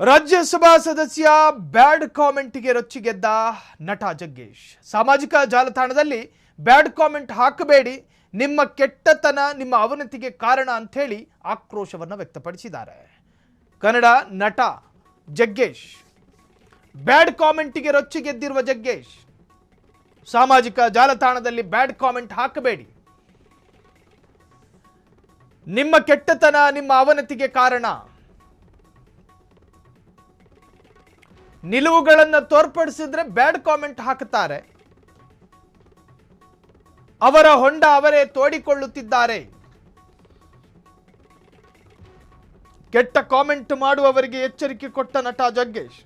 ರಾಜ್ಯಸಭಾ ಸದಸ್ಯ ಬ್ಯಾಡ್ ಕಾಮೆಂಟ್ಗೆ ರೊಚ್ಚಿಗೆದ್ದ ನಟ ಜಗ್ಗೇಶ್. ಸಾಮಾಜಿಕ ಜಾಲತಾಣದಲ್ಲಿ ಬ್ಯಾಡ್ ಕಾಮೆಂಟ್ ಹಾಕಬೇಡಿ, ನಿಮ್ಮ ಕೆಟ್ಟತನ ನಿಮ್ಮ ಅವನತಿಗೆ ಕಾರಣ ಅಂತ ಹೇಳಿ ಆಕ್ರೋಶವನ್ನು ವ್ಯಕ್ತಪಡಿಸಿದ್ದಾರೆ. ಕನ್ನಡ ನಟ ಜಗ್ಗೇಶ್ ಬ್ಯಾಡ್ ಕಾಮೆಂಟ್ಗೆ ರೊಚ್ಚಿಗೆದ್ದಿರುವ ಜಗ್ಗೇಶ್ ಸಾಮಾಜಿಕ ಜಾಲತಾಣದಲ್ಲಿ ಬ್ಯಾಡ್ ಕಾಮೆಂಟ್ ಹಾಕಬೇಡಿ, ನಿಮ್ಮ ಕೆಟ್ಟತನ ನಿಮ್ಮ ಅವನತಿಗೆ ಕಾರಣ. ನಿಲುವುಗಳನ್ನು ತೋರ್ಪಡಿಸಿದ್ರೆ ಬ್ಯಾಡ್ ಕಾಮೆಂಟ್ ಹಾಕುತ್ತಾರೆ, ಅವರ ಹೊಂಡ ಅವರೇ ತೋಡಿಕೊಳ್ಳುತ್ತಿದ್ದಾರೆ. ಕೆಟ್ಟ ಕಾಮೆಂಟ್ ಮಾಡುವವರಿಗೆ ಎಚ್ಚರಿಕೆ ಕೊಟ್ಟ ನಟ ಜಗ್ಗೇಶ್.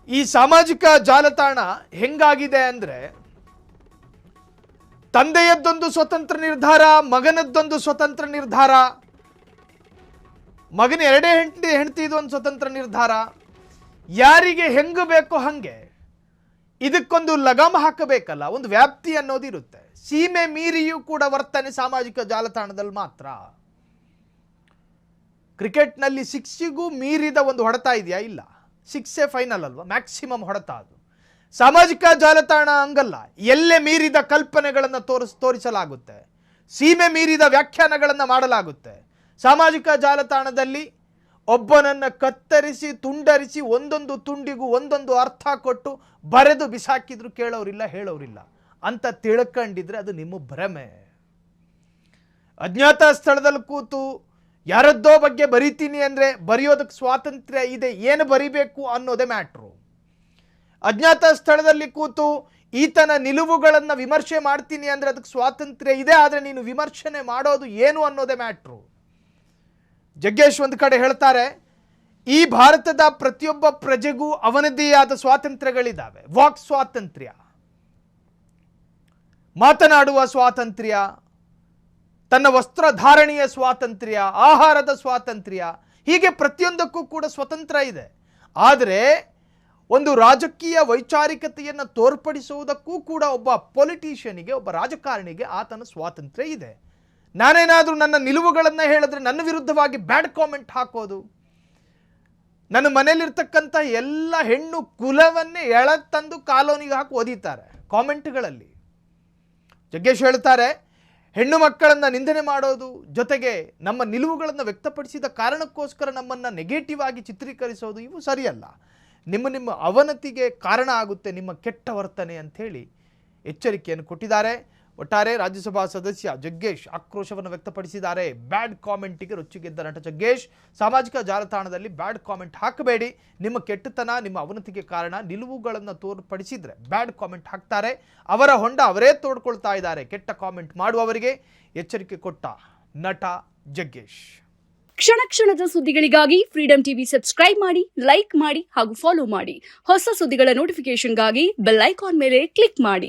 ಈ ಸಾಮಾಜಿಕ ಜಾಲತಾಣ ಹೆಂಗಾಗಿದೆ ಅಂದ್ರೆ, ತಂದೆಯದ್ದೊಂದು ಸ್ವತಂತ್ರ ನಿರ್ಧಾರ, ಮಗನದ್ದೊಂದು ಸ್ವತಂತ್ರ ನಿರ್ಧಾರ, ಮಗನ ಎರಡೇ ಹೆಂಡತಿ ಇದು ಒಂದು ಸ್ವತಂತ್ರ ನಿರ್ಧಾರ. ಯಾರಿಗೆ ಹೆಂಗೆ ಬೇಕೋ ಹಂಗೆ. ಇದಕ್ಕೊಂದು ಲಗಾಮ ಹಾಕಬೇಕಲ್ಲ, ಒಂದು ವ್ಯಾಪ್ತಿ ಅನ್ನೋದು ಇರುತ್ತೆ. ಸೀಮೆ ಮೀರಿಯೂ ಕೂಡ ವರ್ತನೆ ಸಾಮಾಜಿಕ ಜಾಲತಾಣದಲ್ಲಿ ಮಾತ್ರ. ಕ್ರಿಕೆಟ್ನಲ್ಲಿ ಸಿಕ್ಸಿಗೂ ಮೀರಿದ ಒಂದು ಹೊಡೆತ ಇದೆಯಾ? ಇಲ್ಲ. ಸಿಕ್ಸೇ ಫೈನಲ್ ಅಲ್ವಾ, ಮ್ಯಾಕ್ಸಿಮಮ್ ಹೊಡೆತ ಅದು. ಸಾಮಾಜಿಕ ಜಾಲತಾಣ ಹಂಗಲ್ಲ, ಎಲ್ಲೇ ಮೀರಿದ ಕಲ್ಪನೆಗಳನ್ನು ತೋರಿಸಲಾಗುತ್ತೆ, ಸೀಮೆ ಮೀರಿದ ವ್ಯಾಖ್ಯಾನಗಳನ್ನು ಮಾಡಲಾಗುತ್ತೆ. ಸಾಮಾಜಿಕ ಜಾಲತಾಣದಲ್ಲಿ ಒಬ್ಬನನ್ನು ಕತ್ತರಿಸಿ ತುಂಡರಿಸಿ ಒಂದೊಂದು ತುಂಡಿಗೂ ಒಂದೊಂದು ಅರ್ಥ ಕೊಟ್ಟು ಬರೆದು ಬಿಸಾಕಿದ್ರು ಕೇಳೋರಿಲ್ಲ, ಹೇಳೋರಿಲ್ಲ ಅಂತ ತಿಳ್ಕೊಂಡಿದ್ರೆ ಅದು ನಿಮ್ಮ ಭ್ರಮೆ. ಅಜ್ಞಾತ ಸ್ಥಳದಲ್ಲಿ ಕೂತು ಯಾರದ್ದೋ ಬಗ್ಗೆ ಬರಿತೀನಿ ಅಂದರೆ ಬರೆಯೋದಕ್ಕೆ ಸ್ವಾತಂತ್ರ್ಯ ಇದೆ, ಏನು ಬರಿಬೇಕು ಅನ್ನೋದೇ ಮ್ಯಾಟ್ರು. ಅಜ್ಞಾತ ಸ್ಥಳದಲ್ಲಿ ಕೂತು ಈತನ ನಿಲುವುಗಳನ್ನು ವಿಮರ್ಶೆ ಮಾಡ್ತೀನಿ ಅಂದರೆ ಅದಕ್ಕೆ ಸ್ವಾತಂತ್ರ್ಯ ಇದೆ, ಆದರೆ ನೀನು ವಿಮರ್ಶನೆ ಮಾಡೋದು ಏನು ಅನ್ನೋದೇ ಮ್ಯಾಟ್ರು. ಜಗ್ಗೇಶ್ ಒಂದು ಕಡೆ ಹೇಳ್ತಾರೆ, ಈ ಭಾರತದ ಪ್ರತಿಯೊಬ್ಬ ಪ್ರಜೆಗೂ ಅವನದೇ ಆದ ಸ್ವಾತಂತ್ರ್ಯಗಳಿದ್ದಾವೆ. ವಾಕ್ ಸ್ವಾತಂತ್ರ್ಯ, ಮಾತನಾಡುವ ಸ್ವಾತಂತ್ರ್ಯ, ತನ್ನ ವಸ್ತ್ರಧಾರಣೆಯ ಸ್ವಾತಂತ್ರ್ಯ, ಆಹಾರದ ಸ್ವಾತಂತ್ರ್ಯ, ಹೀಗೆ ಪ್ರತಿಯೊಂದಕ್ಕೂ ಕೂಡ ಸ್ವತಂತ್ರ ಇದೆ. ಆದರೆ ಒಂದು ರಾಜಕೀಯ ವೈಚಾರಿಕತೆಯನ್ನು ತೋರ್ಪಡಿಸುವುದಕ್ಕೂ ಕೂಡ ಒಬ್ಬ ಪೊಲಿಟಿಷಿಯನಿಗೆ, ಒಬ್ಬ ರಾಜಕಾರಣಿಗೆ ಆತನ ಸ್ವಾತಂತ್ರ್ಯ ಇದೆ. ನಾನೇನಾದರೂ ನನ್ನ ನಿಲುವುಗಳನ್ನು ಹೇಳಿದ್ರೆ ನನ್ನ ವಿರುದ್ಧವಾಗಿ ಬ್ಯಾಡ್ ಕಾಮೆಂಟ್ ಹಾಕೋದು, ನನ್ನ ಮನೇಲಿರ್ತಕ್ಕಂಥ ಎಲ್ಲ ಹೆಣ್ಣು ಕುಲವನ್ನೇ ಎಳತಂದು ಕಾಲೋನಿಗೆ ಹಾಕಿ ಓದಿತಾರೆ ಕಾಮೆಂಟ್ಗಳಲ್ಲಿ. ಜಗ್ಗೇಶ್ ಹೇಳ್ತಾರೆ, ಹೆಣ್ಣು ಮಕ್ಕಳನ್ನು ನಿಂದನೆ ಮಾಡೋದು ಜೊತೆಗೆ ನಮ್ಮ ನಿಲುವುಗಳನ್ನು ವ್ಯಕ್ತಪಡಿಸಿದ ಕಾರಣಕ್ಕೋಸ್ಕರ ನಮ್ಮನ್ನು ನೆಗೆಟಿವ್ ಆಗಿ ಚಿತ್ರೀಕರಿಸೋದು ಇವು ಸರಿಯಲ್ಲ, ನಿಮ್ಮ ಅವನತಿಗೆ ಕಾರಣ ಆಗುತ್ತೆ ನಿಮ್ಮ ಕೆಟ್ಟ ವರ್ತನೆ ಅಂಥೇಳಿ ಎಚ್ಚರಿಕೆಯನ್ನು ಕೊಟ್ಟಿದ್ದಾರೆ. ಒಟ್ಟಾರೆ ರಾಜ್ಯಸಭಾ ಸದಸ್ಯ ಜಗ್ಗೇಶ್ ಆಕ್ರೋಶವನ್ನು ವ್ಯಕ್ತಪಡಿಸಿದ್ದಾರೆ. ಬ್ಯಾಡ್ ಕಾಮೆಂಟಿಗೆ ರೊಚ್ಚಿಗೆದ್ದ ನಟ ಜಗ್ಗೇಶ್ ಸಾಮಾಜಿಕ ಜಾಲತಾಣದಲ್ಲಿ ಬ್ಯಾಡ್ ಕಾಮೆಂಟ್ ಹಾಕಬೇಡಿ, ನಿಮ್ಮ ಕೆಟ್ಟತನ ನಿಮ್ಮ ಅವನತಿಗೆ ಕಾರಣ. ನಿಲುವುಗಳನ್ನು ತೋರ್ಪಡಿಸಿದ್ರೆ ಬ್ಯಾಡ್ ಕಾಮೆಂಟ್ ಹಾಕ್ತಾರೆ, ಅವರ ಹೊಂಡ ಅವರೇ ತೋಡ್ಕೊಳ್ತಾ ಇದ್ದಾರೆ. ಕೆಟ್ಟ ಕಾಮೆಂಟ್ ಮಾಡುವವರಿಗೆ ಎಚ್ಚರಿಕೆ ಕೊಟ್ಟ ನಟ ಜಗ್ಗೇಶ್. ಕ್ಷಣ ಕ್ಷಣದ ಸುದ್ದಿಗಳಿಗಾಗಿ ಫ್ರೀಡಂ ಟಿವಿ ಸಬ್ಸ್ಕ್ರೈಬ್ ಮಾಡಿ, ಲೈಕ್ ಮಾಡಿ ಹಾಗೂ ಫಾಲೋ ಮಾಡಿ. ಹೊಸ ಸುದ್ದಿಗಳ ನೋಟಿಫಿಕೇಶನ್ಗಾಗಿ ಬೆಲ್ ಐಕಾನ್ ಮೇಲೆ ಕ್ಲಿಕ್ ಮಾಡಿ.